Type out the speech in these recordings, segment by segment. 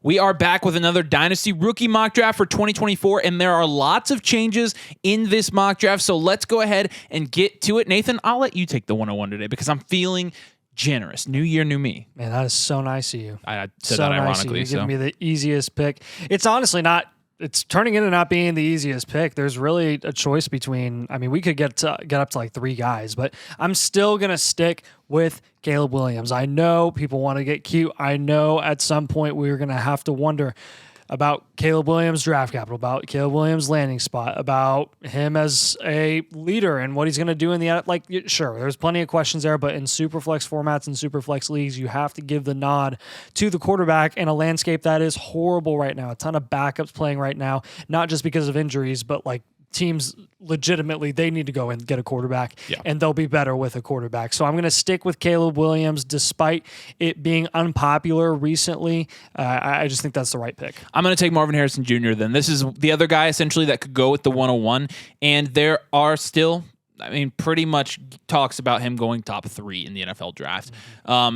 We are back with another Dynasty rookie mock draft for 2024, and there are lots of changes in this mock draft, so let's go ahead and get to it. Nathan, I'll let you take the 101 today because I'm feeling generous. New year, new me. Man, that is so nice of you. I said that ironically. You're giving me the easiest pick. It's honestly not. It's turning into not being the easiest pick. There's really a choice between. I mean, we could get up to like 3 guys, but I'm still gonna stick with Caleb Williams. I know people want to get cute. I know at some point we're gonna have to wonder about Caleb Williams' draft capital, about Caleb Williams' landing spot, about him as a leader and what he's going to do in the sure, there's plenty of questions there, but in Superflex formats and Superflex leagues, you have to give the nod to the quarterback in a landscape that is horrible right now. A ton of backups playing right now, not just because of injuries, but like teams legitimately, they need to go and get a quarterback, and they'll be better with a quarterback. So I'm going to stick with Caleb Williams despite it being unpopular recently. I just think that's the right pick. I'm going to take Marvin Harrison Jr. then. This is the other guy essentially that could go with the 101, and there are still, pretty much talks about him going top 3 in the NFL draft.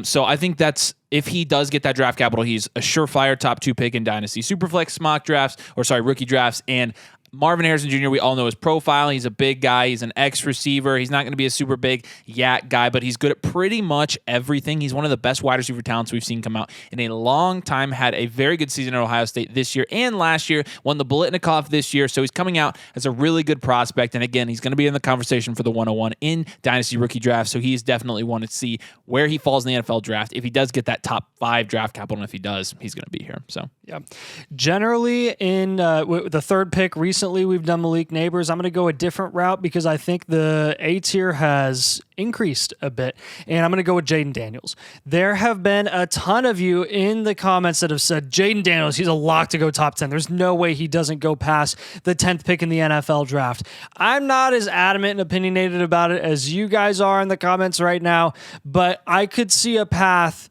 So I think that's, if he does get that draft capital, he's a surefire top 2 pick in Dynasty Superflex mock drafts, rookie drafts, and Marvin Harrison Jr., we all know his profile. He's a big guy. He's an X-receiver. He's not going to be a super big yak guy, but he's good at pretty much everything. He's one of the best wide receiver talents we've seen come out in a long time. Had a very good season at Ohio State this year and last year. Won the Biletnikoff this year, so he's coming out as a really good prospect. And again, he's going to be in the conversation for the 101 in Dynasty rookie draft, so he's definitely one to see where he falls in the NFL draft. If he does get that top 5 draft capital, and if he does, he's going to be here. So yeah, generally in the third pick recently, we've done Malik Neighbors. I'm going to go a different route because I think the A tier has increased a bit, and I'm going to go with Jaden Daniels. There have been a ton of you in the comments that have said Jaden Daniels, he's a lock to go top 10. There's no way he doesn't go past the 10th pick in the NFL draft. I'm not as adamant and opinionated about it as you guys are in the comments right now, but I could see a path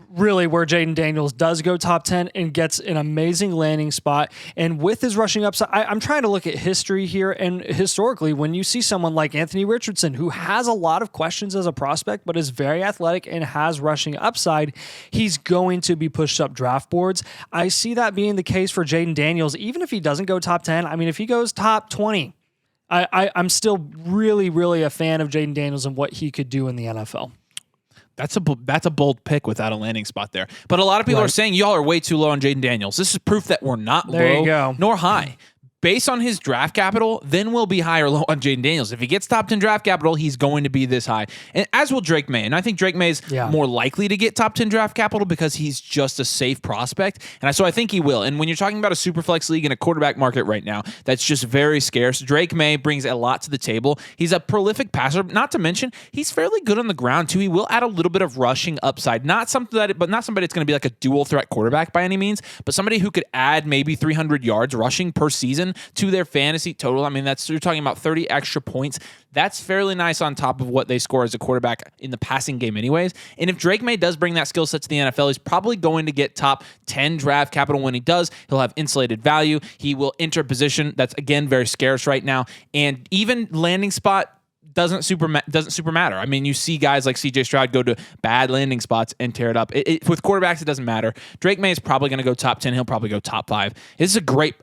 really where Jaden Daniels does go top 10 and gets an amazing landing spot. And with his rushing upside, I'm trying to look at history here. And historically, when you see someone like Anthony Richardson, who has a lot of questions as a prospect, but is very athletic and has rushing upside, he's going to be pushed up draft boards. I see that being the case for Jaden Daniels, even if he doesn't go top 10. If he goes top 20, I'm still really, really a fan of Jaden Daniels and what he could do in the NFL. That's a bold pick without a landing spot there. But a lot of people are saying y'all are way too low on Jaden Daniels. This is proof that we're not low nor high. Based on his draft capital, then we'll be high or low on Jaden Daniels. If he gets top 10 draft capital, he's going to be this high. And as will Drake May. And I think Drake May is more likely to get top 10 draft capital because he's just a safe prospect. And so I think he will. And when you're talking about a super flex league and a quarterback market right now, that's just very scarce. Drake May brings a lot to the table. He's a prolific passer, not to mention he's fairly good on the ground too. He will add a little bit of rushing upside. Not somebody that's going to be like a dual threat quarterback by any means, but somebody who could add maybe 300 yards rushing per season to their fantasy total. You're talking about 30 extra points. That's fairly nice on top of what they score as a quarterback in the passing game anyways. And if Drake May does bring that skill set to the NFL, he's probably going to get top 10 draft capital. When he does, he'll have insulated value. He will enter a position that's, again, very scarce right now. And even landing spot doesn't super matter. You see guys like CJ Stroud go to bad landing spots and tear it up. With quarterbacks, it doesn't matter. Drake May is probably going to go top 10. He'll probably go top 5. This is a great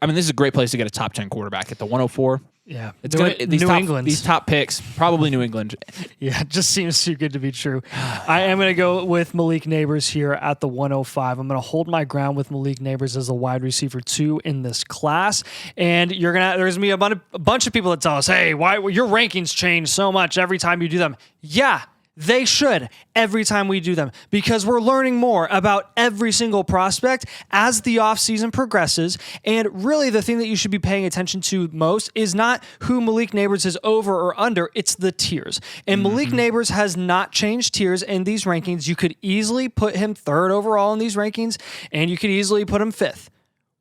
place to get a top 10 quarterback at the 104. Yeah, it's these top picks, probably New England. Yeah, it just seems too good to be true. I am going to go with Malik Neighbors here at the 105. I'm going to hold my ground with Malik Neighbors as a wide receiver 2 in this class. And there's going to be a bunch of people that tell us, hey, why your rankings change so much every time you do them. Yeah. They should every time we do them because we're learning more about every single prospect as the offseason progresses. And really the thing that you should be paying attention to most is not who Malik Neighbors is over or under, it's the tiers. And Malik Neighbors has not changed tiers in these rankings. You could easily put him 3rd overall in these rankings, and you could easily put him 5th.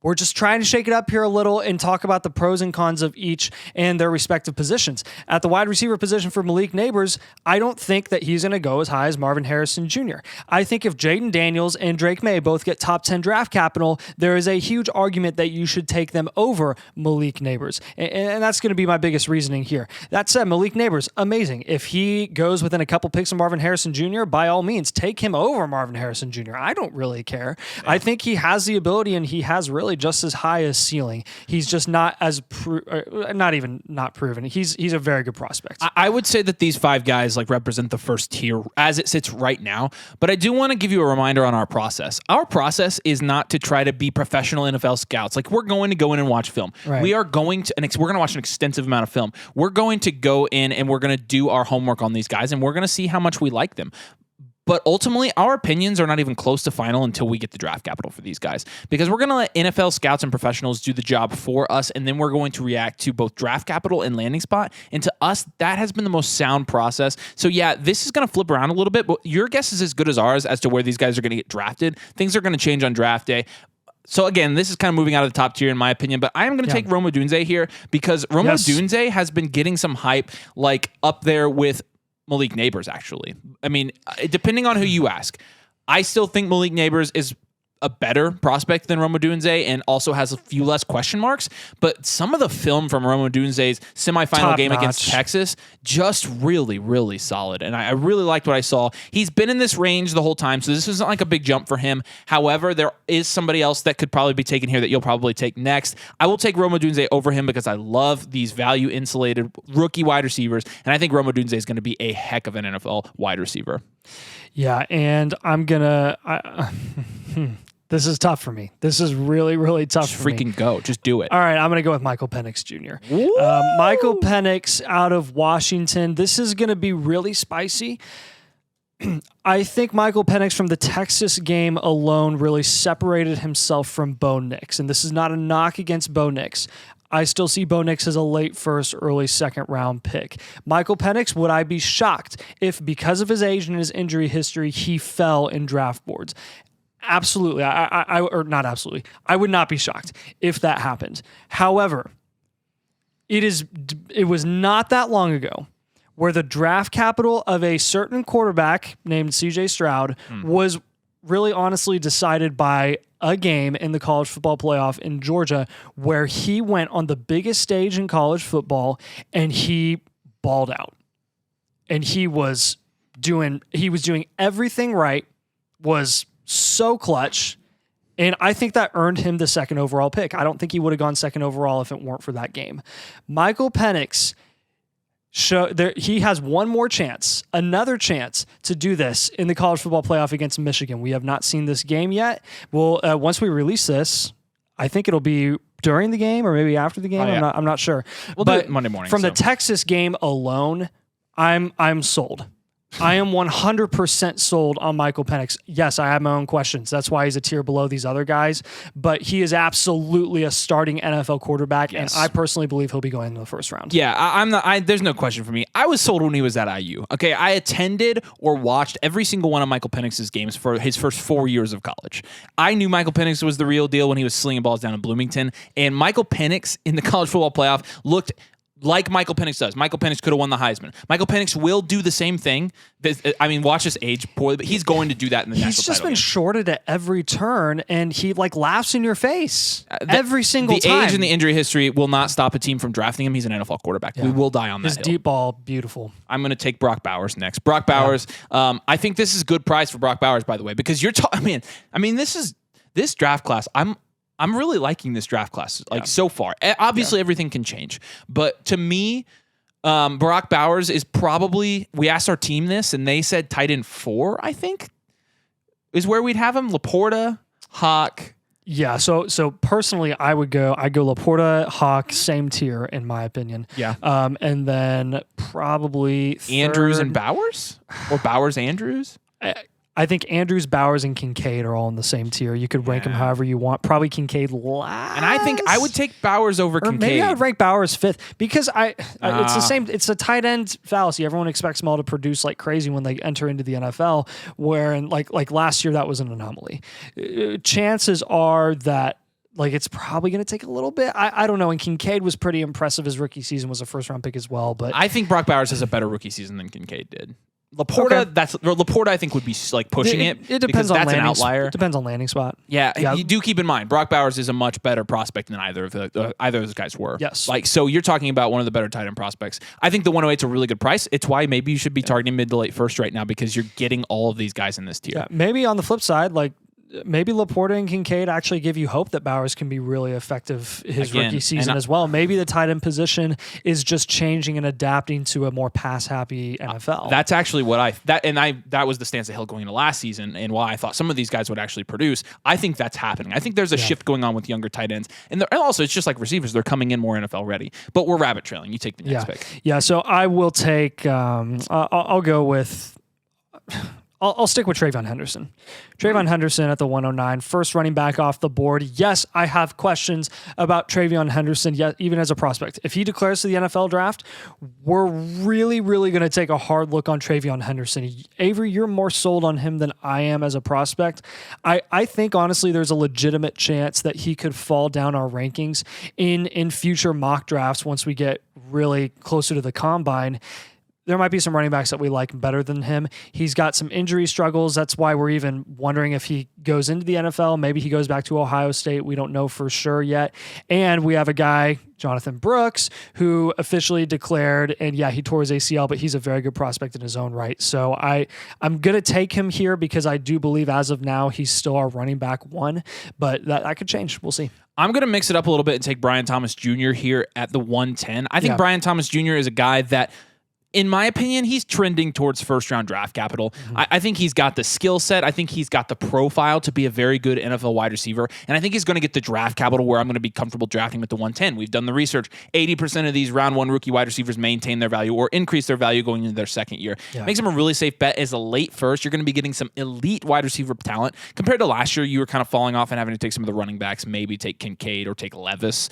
We're just trying to shake it up here a little and talk about the pros and cons of each and their respective positions. At the wide receiver position for Malik Neighbors, I don't think that he's going to go as high as Marvin Harrison Jr. I think if Jaden Daniels and Drake May both get top 10 draft capital, there is a huge argument that you should take them over Malik Neighbors. And that's going to be my biggest reasoning here. That said, Malik Neighbors, amazing. If he goes within a couple picks of Marvin Harrison Jr., by all means, take him over Marvin Harrison Jr. I don't really care. Yeah. I think he has the ability, and he has really just as high as ceiling. He's just not as not proven. He's a very good prospect. I would say that these 5 guys like represent the first tier as it sits right now, but I do want to give you a reminder on our process. Our process is not to try to be professional NFL scouts. Like, we're going to go in and watch film. Right. We are going to, and we're going to watch an extensive amount of film. We're going to go in and we're going to do our homework on these guys, and we're going to see how much we like them. But ultimately, our opinions are not even close to final until we get the draft capital for these guys, because we're going to let NFL scouts and professionals do the job for us, and then we're going to react to both draft capital and landing spot. And to us, that has been the most sound process. So yeah, this is going to flip around a little bit, but your guess is as good as ours as to where these guys are going to get drafted. Things are going to change on draft day. So again, this is kind of moving out of the top tier in my opinion, but I am going to take Rome Odunze here because Rome Odunze has been getting some hype, like up there with Malik Neighbors, actually. I mean, depending on who you ask, I still think Malik Neighbors is a better prospect than Rome Odunze and also has a few less question marks. But some of the film from Rome Odunze's semifinal Top game notch against Texas, just really, really solid. And I really liked what I saw. He's been in this range the whole time, so this isn't like a big jump for him. However, there is somebody else that could probably be taken here that you'll probably take next. I will take Rome Odunze over him because I love these value-insulated rookie wide receivers, and I think Rome Odunze is going to be a heck of an NFL wide receiver. Yeah, and I'm going to... This is tough for me. This is really, really tough for me. Freaking go. Just do it. All right, I'm going to go with Michael Penix Jr. Michael Penix out of Washington. This is going to be really spicy. I think Michael Penix from the Texas game alone really separated himself from Bo Nix. And this is not a knock against Bo Nix. I still see Bo Nix as a late first, early second round pick. Michael Penix, would I be shocked if because of his age and his injury history, he fell in draft boards? Absolutely. Or not absolutely. I would not be shocked if that happened. However, it was not that long ago where the draft capital of a certain quarterback named CJ Stroud was really honestly decided by a game in the college football playoff in Georgia where he went on the biggest stage in college football and he balled out. And he was doing everything right, was so clutch, and I think that earned him the second overall pick. I don't think he would have gone second overall if it weren't for that game. Michael Penix, he has one more chance, another chance to do this in the college football playoff against Michigan. We have not seen this game yet. Well, once we release this, I think it'll be during the game or maybe after the game. Yeah. I'm not sure. We'll do it Monday morning. From the Texas game alone, I'm sold. I am 100% sold on Michael Penix. Yes, I have my own questions. That's why he's a tier below these other guys. But he is absolutely a starting NFL quarterback, and I personally believe he'll be going in the first round. Yeah, I'm not. There's no question for me. I was sold when he was at IU. Okay, I attended or watched every single one of Michael Penix's games for his first 4 years of college. I knew Michael Penix was the real deal when he was slinging balls down in Bloomington, and Michael Penix in the college football playoff looked like Michael Penix does. Michael Penix could have won the Heisman. Michael Penix will do the same thing. I mean, watch his age poorly, but he's going to do that in the national title. He's just been shorted at every turn, and he laughs in your face every single time. The age and the injury history will not stop a team from drafting him. He's an NFL quarterback. Yeah. We will die on that hill. His deep ball, beautiful. I'm going to take Brock Bowers next. Brock Bowers. Yeah. I think this is good price for Brock Bowers, by the way, because you're talking. I mean, this draft class. I'm really liking this draft class, so far. Obviously, everything can change. But to me, Brock Bowers is probably, we asked our team this, and they said tight end 4, I think, is where we'd have him. Laporta, Hawk. Yeah, so personally, I'd go Laporta, Hawk, same tier, in my opinion. Yeah. And then probably Andrews and Bowers? Or Bowers, Andrews? I think Andrews, Bowers, and Kincaid are all in the same tier. You could rank them however you want. Probably Kincaid last. And I think I would take Bowers over Kincaid. Maybe I would rank Bowers 5th because it's the same. It's a tight end fallacy. Everyone expects them all to produce like crazy when they enter into the NFL. Where like last year that was an anomaly. Chances are that like it's probably going to take a little bit. I don't know. And Kincaid was pretty impressive. His rookie season was a first-round pick as well. But I think Brock Bowers has a better rookie season than Kincaid did. Laporta, I think would be like pushing it. It depends on that's landing, an outlier. It depends on landing spot. Yeah, you do keep in mind Brock Bowers is a much better prospect than either of those guys were. Yes. Like, so you're talking about one of the better tight end prospects. I think the 108 is a really good price. It's why maybe you should be targeting mid to late first right now because you're getting all of these guys in this tier. Yeah, maybe on the flip side, like maybe Laporta and Kincaid actually give you hope that Bowers can be really effective his rookie season as well. Maybe the tight end position is just changing and adapting to a more pass happy NFL. That's actually what that was the stance of Hill going into last season and why I thought some of these guys would actually produce. I think that's happening. I think there's a shift going on with younger tight ends. And also it's just like receivers, they're coming in more NFL ready. But we're rabbit trailing. You take the next pick. Yeah, so I will take I'll go with I'll stick with Travion Henderson. Travion Henderson at the 109, first running back off the board. Yes, I have questions about Travion Henderson, even as a prospect. If he declares to the NFL draft, we're really, really going to take a hard look on Travion Henderson. Avery, you're more sold on him than I am as a prospect. I think, honestly, there's a legitimate chance that he could fall down our rankings in future mock drafts once we get really closer to the combine. There might be some running backs that we like better than him. He's got some injury struggles. That's why we're even wondering if he goes into the NFL. Maybe he goes back to Ohio State. We don't know for sure yet. And we have a guy, Jonathan Brooks, who officially declared, and he tore his ACL, but he's a very good prospect in his own right. So I'm going to take him here because I do believe as of now he's still our running back one, but that could change. We'll see. I'm going to mix it up a little bit and take Brian Thomas Jr. here at the 110. I think Brian Thomas Jr. is a guy that, in my opinion, he's trending towards first-round draft capital. Mm-hmm. I think he's got the skill set. I think he's got the profile to be a very good NFL wide receiver. And I think he's going to get the draft capital where I'm going to be comfortable drafting him at the 110. We've done the research. 80% of these round one rookie wide receivers maintain their value or increase their value going into their second year. Yeah. Makes him a really safe bet as a late first. You're going to be getting some elite wide receiver talent. Compared to last year, you were kind of falling off and having to take some of the running backs, maybe take Kincaid or take Levis.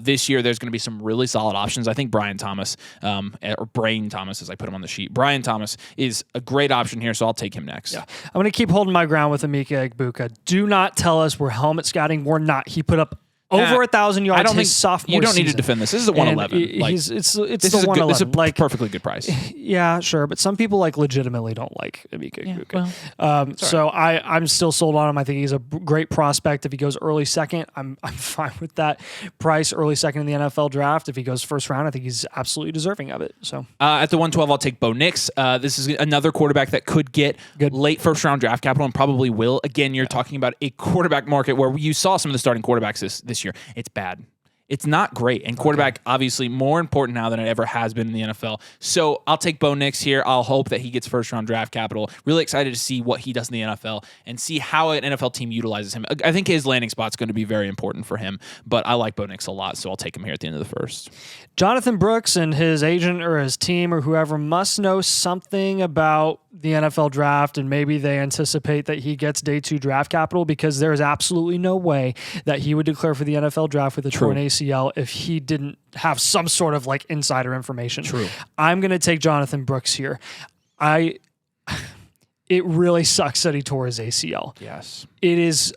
This year, there's going to be some really solid options. I think Brian Thomas, or Brain Thomas, as I put him on the sheet, Brian Thomas is a great option here, so I'll take him next. Yeah. I'm going to keep holding my ground with Emeka Egbuka. Do not tell us we're helmet scouting. We're not. He put up over 1,000 yards. I don't think sophomore you don't season. Need to defend this. This is a 111. It's the 111. This is a perfectly good price. Yeah, sure, but some people legitimately don't like Emeka Egbuka. So I'm still sold on him. I think he's a great prospect. If he goes early second, I'm fine with that price. Early second in the NFL draft. If he goes first round, I think he's absolutely deserving of it. So at the 112, I'll take Bo Nix. This is another quarterback that could get late first round draft capital and probably will. Again, you're talking about a quarterback market where you saw some of the starting quarterbacks this year. It's bad. It's not great. And quarterback, obviously, more important now than it ever has been in the NFL. So I'll take Bo Nix here. I'll hope that he gets first-round draft capital. Really excited to see what he does in the NFL and see how an NFL team utilizes him. I think his landing spot's going to be very important for him, but I like Bo Nix a lot, so I'll take him here at the end of the first. Jonathan Brooks and his agent or his team or whoever must know something about the NFL draft, and maybe they anticipate that he gets day 2 draft capital, because there is absolutely no way that he would declare for the NFL draft with a torn ACL if he didn't have some sort of insider information. True. I'm going to take Jonathan Brooks here. It really sucks that he tore his ACL. Yes. It is.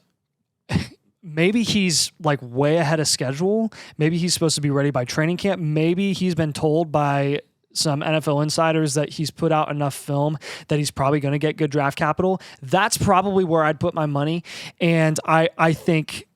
Maybe he's way ahead of schedule. Maybe he's supposed to be ready by training camp. Maybe he's been told by some NFL insiders that he's put out enough film that he's probably going to get good draft capital. That's probably where I'd put my money. And I think,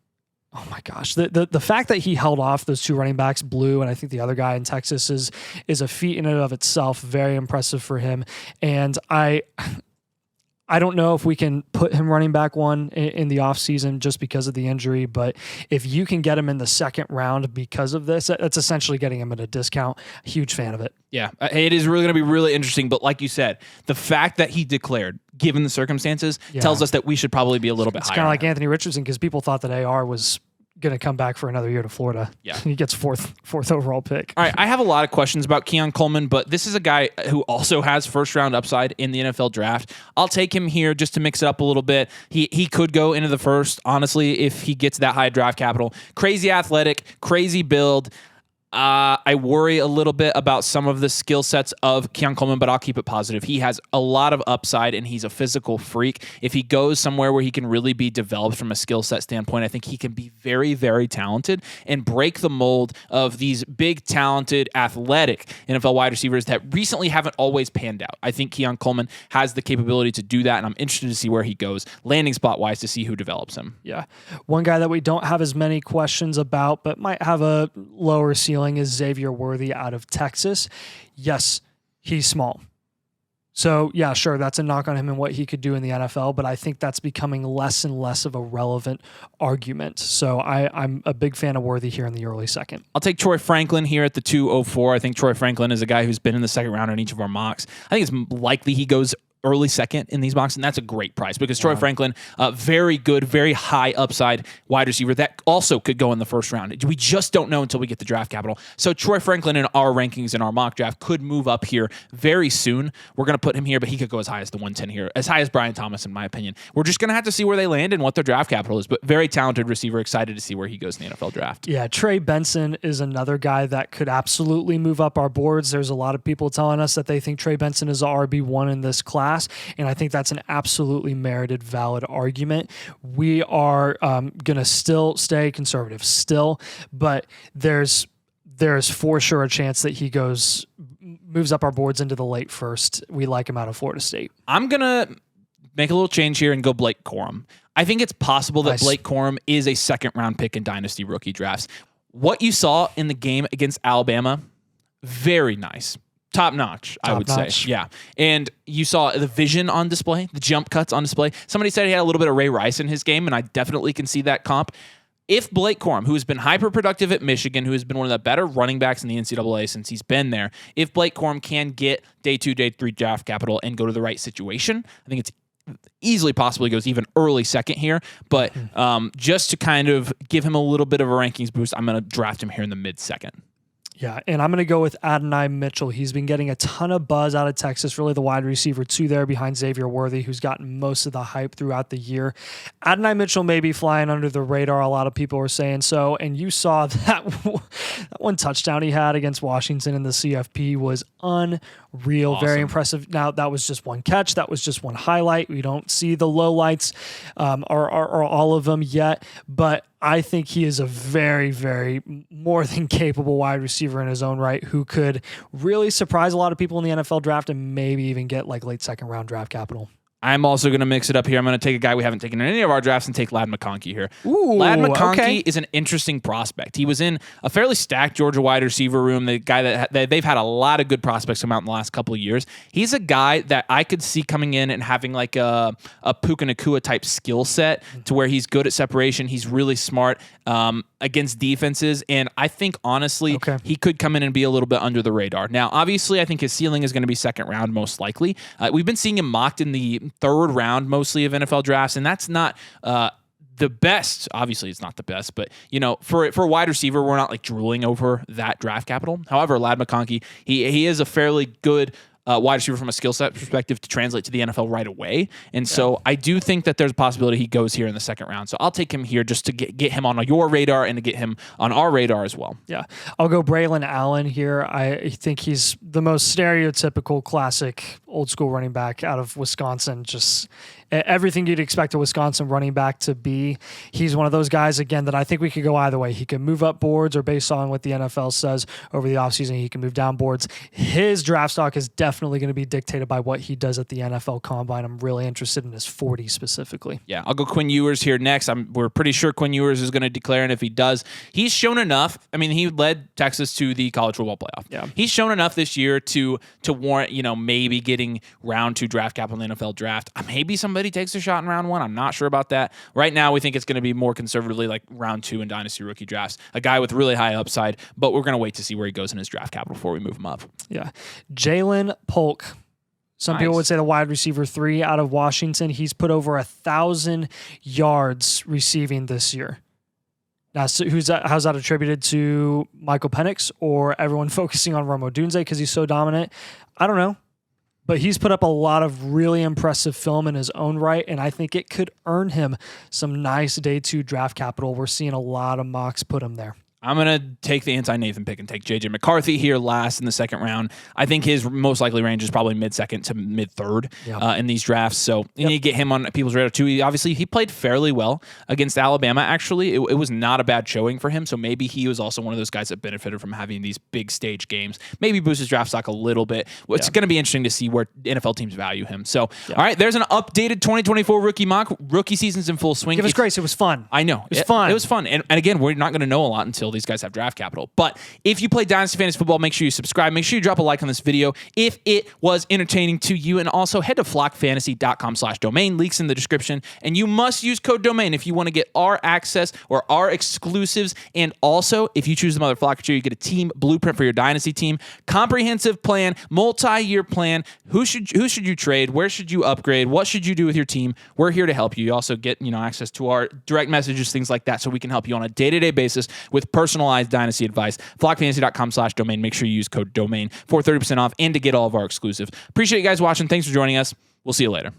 oh my gosh, the fact that he held off those 2 running backs, Blue, and I think the other guy in Texas is a feat in and of itself. Very impressive for him. And I don't know if we can put him running back 1 in the offseason just because of the injury, but if you can get him in the second round because of this, that's essentially getting him at a discount. Huge fan of it. Yeah, it is really going to be really interesting, but like you said, the fact that he declared, given the circumstances, tells us that we should probably be a little bit higher. It's kind of like Anthony Richardson, because people thought that AR was going to come back for another year to Florida. Yeah. He gets fourth overall pick. All right, I have a lot of questions about Keon Coleman, but this is a guy who also has first round upside in the NFL draft. I'll take him here just to mix it up a little bit. He could go into the first, honestly, if he gets that high draft capital. Crazy athletic, crazy build. I worry a little bit about some of the skill sets of Keon Coleman, but I'll keep it positive. He has a lot of upside, and he's a physical freak. If he goes somewhere where he can really be developed from a skill set standpoint, I think he can be very, very talented and break the mold of these big, talented, athletic NFL wide receivers that recently haven't always panned out. I think Keon Coleman has the capability to do that, and I'm interested to see where he goes, landing spot-wise, to see who develops him. Yeah. One guy that we don't have as many questions about, but might have a lower ceiling is Xavier Worthy out of Texas. Yes, he's small. So, yeah, sure, that's a knock on him and what he could do in the NFL, but I think that's becoming less and less of a relevant argument. So I'm a big fan of Worthy here in the early second. I'll take Troy Franklin here at the 204. I think Troy Franklin is a guy who's been in the second round in each of our mocks. I think it's likely he goes early second in these mocks, and that's a great price because Troy Franklin, very good, very high upside wide receiver that also could go in the first round. We just don't know until we get the draft capital. So Troy Franklin in our rankings in our mock draft could move up here very soon. We're going to put him here, but he could go as high as the 110 here, as high as Brian Thomas, in my opinion. We're just going to have to see where they land and what their draft capital is, but very talented receiver, excited to see where he goes in the NFL draft. Yeah, Trey Benson is another guy that could absolutely move up our boards. There's a lot of people telling us that they think Trey Benson is a RB1 in this class, and I think that's an absolutely merited, valid argument. We are going to still stay conservative, but there's for sure a chance that he moves up our boards into the late first. We like him out of Florida State. I'm going to make a little change here and go Blake Corum. I think it's possible that Blake Corum is a second-round pick in Dynasty rookie drafts. What you saw in the game against Alabama, very nice. Top notch, I would say. Yeah. And you saw the vision on display, the jump cuts on display. Somebody said he had a little bit of Ray Rice in his game, and I definitely can see that comp. If Blake Corum, who has been hyper-productive at Michigan, who has been one of the better running backs in the NCAA since he's been there, if Blake Corum can get day 2, day 3 draft capital and go to the right situation, I think it's easily possibly goes even early second here. But just to kind of give him a little bit of a rankings boost, I'm going to draft him here in the mid-second. Yeah, and I'm going to go with Adonai Mitchell. He's been getting a ton of buzz out of Texas, really the wide receiver 2 there behind Xavier Worthy, who's gotten most of the hype throughout the year. Adonai Mitchell may be flying under the radar. A lot of people are saying so, and you saw that one touchdown he had against Washington in the CFP was unreal, awesome. Very impressive. Now, that was just one catch. That was just one highlight. We don't see the lowlights or all of them yet, but I think he is a very, very more than capable wide receiver in his own right who could really surprise a lot of people in the NFL draft and maybe even get like late second round draft capital. I'm also going to mix it up here. I'm going to take a guy we haven't taken in any of our drafts and take Ladd McConkey here. Ooh, Ladd McConkey is an interesting prospect. He was in a fairly stacked Georgia wide receiver room. The guy that they've had a lot of good prospects come out in the last couple of years. He's a guy that I could see coming in and having like a Puka Nacua type skill set to where he's good at separation. He's really smart against defenses. And I think, honestly, he could come in and be a little bit under the radar. Now, obviously, I think his ceiling is going to be second round most likely. We've been seeing him mocked in the third round mostly of NFL drafts, and that's not the best. Obviously, it's not the best, but for a wide receiver, we're not like drooling over that draft capital. However, Ladd McConkey, he is a fairly good wide receiver from a skill set perspective to translate to the NFL right away. And so I do think that there's a possibility he goes here in the second round. So I'll take him here just to get him on your radar and to get him on our radar as well. Yeah. I'll go Braylon Allen here. I think he's the most stereotypical classic old school running back out of Wisconsin. Just everything you'd expect a Wisconsin running back to be. He's one of those guys, again, that I think we could go either way. He can move up boards, or based on what the NFL says over the offseason, he can move down boards. His draft stock is definitely going to be dictated by what he does at the NFL Combine. I'm really interested in his 40 specifically. Yeah, I'll go Quinn Ewers here next. We're pretty sure Quinn Ewers is going to declare, and if he does, he's shown enough. I mean, he led Texas to the college football playoff. Yeah. He's shown enough this year to warrant, maybe getting round 2 draft capital in the NFL draft. Maybe somebody takes a shot in round 1. I'm not sure about that. Right now, we think it's going to be more conservatively like round 2 in Dynasty rookie drafts. A guy with really high upside, but we're going to wait to see where he goes in his draft capital before we move him up. Yeah. Jalen Polk. Some people would say the wide receiver 3 out of Washington. He's put over 1,000 yards receiving this year. Now, so how's that attributed to Michael Penix or everyone focusing on Rome Odunze because he's so dominant? I don't know. But he's put up a lot of really impressive film in his own right, and I think it could earn him some nice day 2 draft capital. We're seeing a lot of mocks put him there. I'm going to take the anti-Nathan pick and take J.J. McCarthy here last in the second round. I think his most likely range is probably mid-second to mid-third in these drafts. So you need to get him on people's radar too. He played fairly well against Alabama, actually. It was not a bad showing for him. So maybe he was also one of those guys that benefited from having these big stage games. Maybe boost his draft stock a little bit. It's going to be interesting to see where NFL teams value him. So, all right, there's an updated 2024 rookie mock. Rookie season's in full swing. Give us grace. It was fun. I know. It was fun. It was fun. And again, we're not going to know a lot until these guys have draft capital. But if you play Dynasty Fantasy Football, make sure you subscribe. Make sure you drop a like on this video if it was entertaining to you. And also head to flockfantasy.com/domain. Links in the description. And you must use code domain if you want to get our access or our exclusives. And also, if you choose the Mother Flock tier, you get a team blueprint for your Dynasty team. Comprehensive plan, multi-year plan. Who should you trade? Where should you upgrade? What should you do with your team? We're here to help you. You also get access to our direct messages, things like that, so we can help you on a day-to-day basis with personalized Dynasty advice. Flockfantasy.com/domain. Make sure you use code domain for 30% off and to get all of our exclusives. Appreciate you guys watching. Thanks for joining us. We'll see you later.